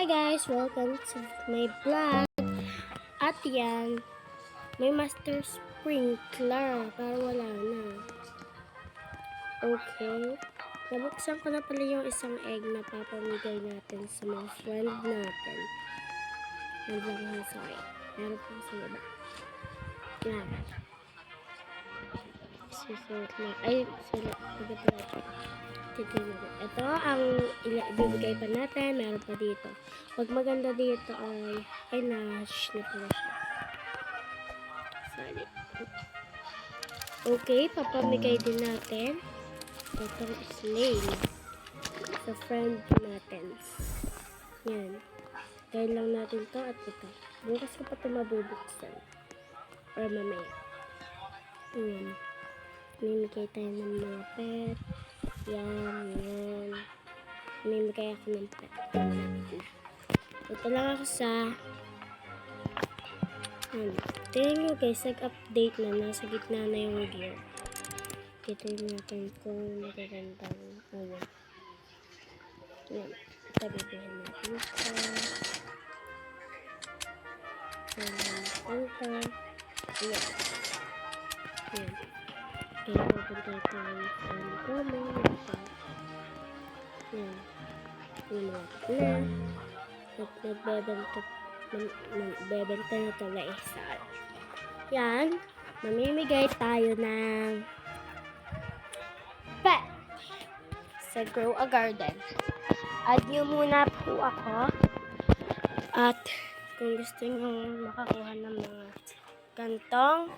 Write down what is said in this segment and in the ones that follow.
Hi guys! Welcome to my vlog. At yan, may master sprinkler para wala na. Okay. Nabuksan ko na pala yung isang egg na papamigay natin sa mga friend natin. Nandiyan ko sa sorry. Meron po sa iba. Yan. Susunod na. Ay, susunod. Ito ang ibibigay pa natin. Meron pa dito. Pag maganda dito ay na-hash na pala siya. Sorry. Okay, papamigay din natin itong snail sa friend natin. Yan. Gawin lang natin to at ito. Bukas ko pa ito mabubuksan. Or mamaya. Yan. Mamimigay tayo ng mga pet. Yan. Mamimigay ako ng pet. Ito lang ako sa tingnan nyo guys, nag-update na. Nasa gitna na yung gear. Kita natin kung magagandang yan. Ito bibihin natin ito. Yan. Yan. Kaya pupunta tayo sa comment. Yan. Yung mga na. Nagbebenta na ito na isa. Yan. Mamimigay tayo ng pet sa Grow a Garden. Add nyo muna po ako. At kung gusto nyo makakuha ng mga gantong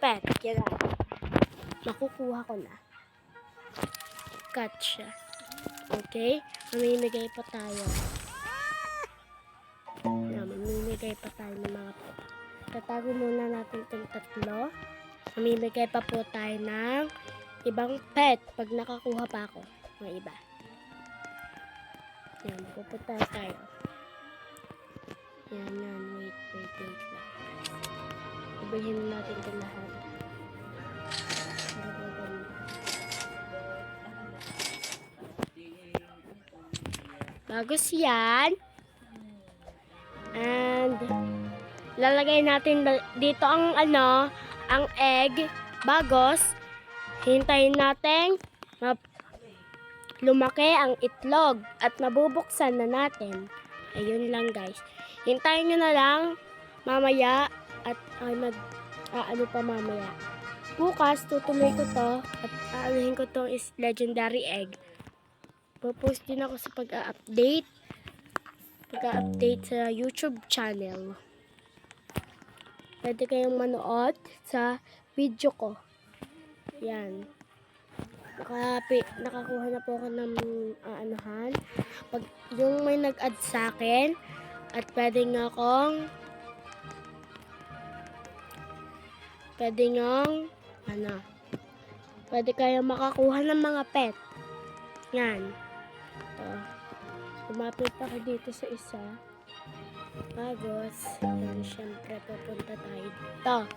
pet, yan na. Makukuha ko na. Cut siya. Okay? Mamimigay pa tayo. Mamimigay pa tayo ng mga pet. Tatago muna natin itong tatlo. Mamimigay pa po tayo ng ibang pet pag nakakuha pa ako ng iba. Yan, pupunta tayo. Yan. Wait lang. Ibilhin natin ito lahat. Bagos yan. And lalagay natin dito ang ang egg. Bagos. Hintayin natin lumaki ang itlog at mabubuksan na natin. Ayun lang guys. Hintayin nyo na lang mamaya at mamaya. Bukas tutuloy ko to at aanuhin ko tong is legendary egg. Popost din ako sa pag-update sa YouTube channel. Pwede kayong manood sa video ko. Yan. Nakakuha na po ako ng pag yung may nag-add sa akin at pwede kayong makakuha ng mga pet. Yan. Lumapit ako dito sa isa. Bagos. Yan, syempre pupunta tayo dito.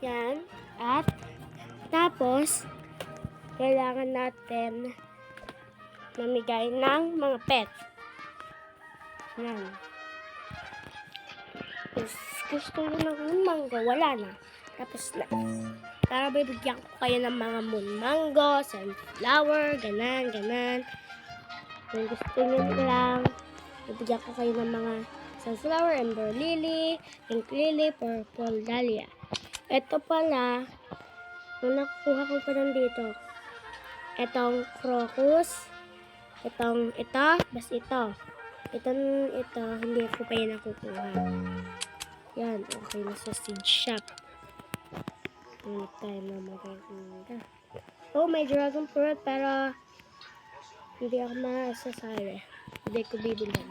Yan. At tapos kailangan natin mamigay ng mga pet. Yan. Gusto nyo ng mangga, wala na. Tapos na. Para bibigyan ko kayo ng mga moon mango, sunflower, ganan. Kung gusto nyo lang, bibigyan ko kayo ng mga sunflower, amber lily, pink lily, purple dahlia. Ito pala, nung nakukuha ko pa dito, itong crocus, ito, bas ito, hindi ko pa yan nakukuha. Yan, okay na sa seed shop. Hindi tayo na magaganda. Oh, may dragon fruit, pero hindi ako masasari. Hindi ko bibilhin.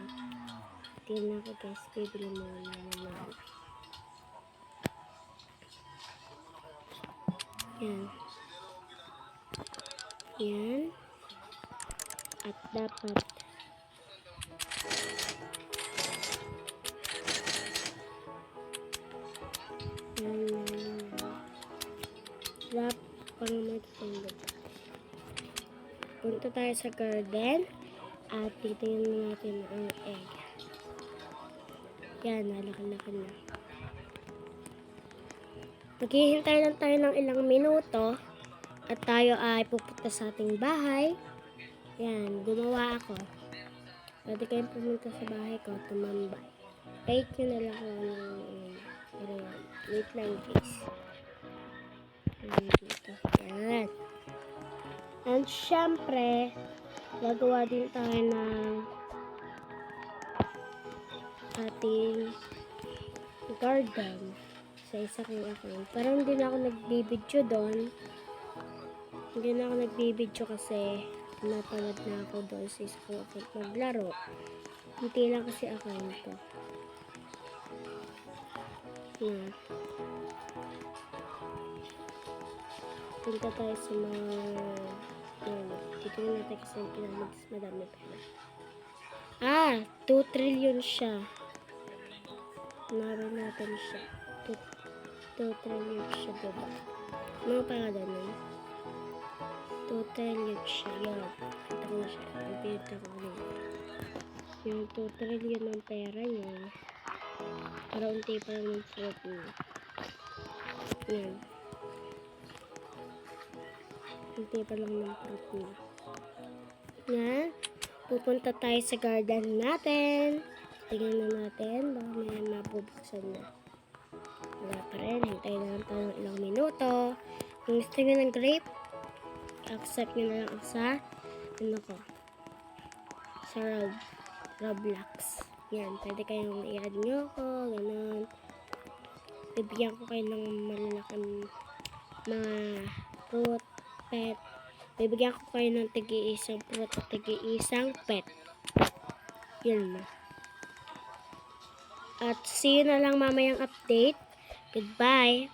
Tingnan ko guys, bibilhin mo naman. Yan. At dapat punta tayo sa garden At titingnan natin ang egg. Yan, nalaki-laki na. Maghihintay lang tayo ng ilang minuto at tayo ay pupunta sa ating bahay. Yan, gumawa ako. Pwede kayong pumunta sa bahay ko, tumambay. Wait nyo na lang ako ng wait lang guys. Dito. Yan. And syempre, gagawa din tayo ng ating garden sa isa kong account. Pero hindi na ako nagbibidyo doon. Hindi na ako nagbibidyo kasi napalad na ako doon sa isa kong account maglaro. Hindi lang kasi account ko. Yan. Punta tayo sa mga dito na natin kasi yung pinamagis madami pala. 2 trillion siya. Naroon natin siya. 2 trillion siya, diba? Ano pangalan nun? 2 trillion siya. Yan. Kita ko na siya. Pipita ko na. Yung 2 trillion ng pera niya. Para unti pa lang ng fruit niya. Yan. Unti pa lang ng fruit niya. Yan. Pupunta tayo sa garden natin. Tingnan na natin. Baka may mabubuksan na. Wala pa rin. Hintay na lang tayo ng ilang minuto. Kung gusto nyo ng grape, accept nyo na lang sa sa Roblox. Yan. Pwede kayong i-add nyo ako. Ganun. Bibigyan ko kayo ng malalaking mga fruit, pet. Bibigyan ko kayo ng tigi-isang fruit at tigi-isang pet. Yun na. At see you na lang mamayang update. Goodbye.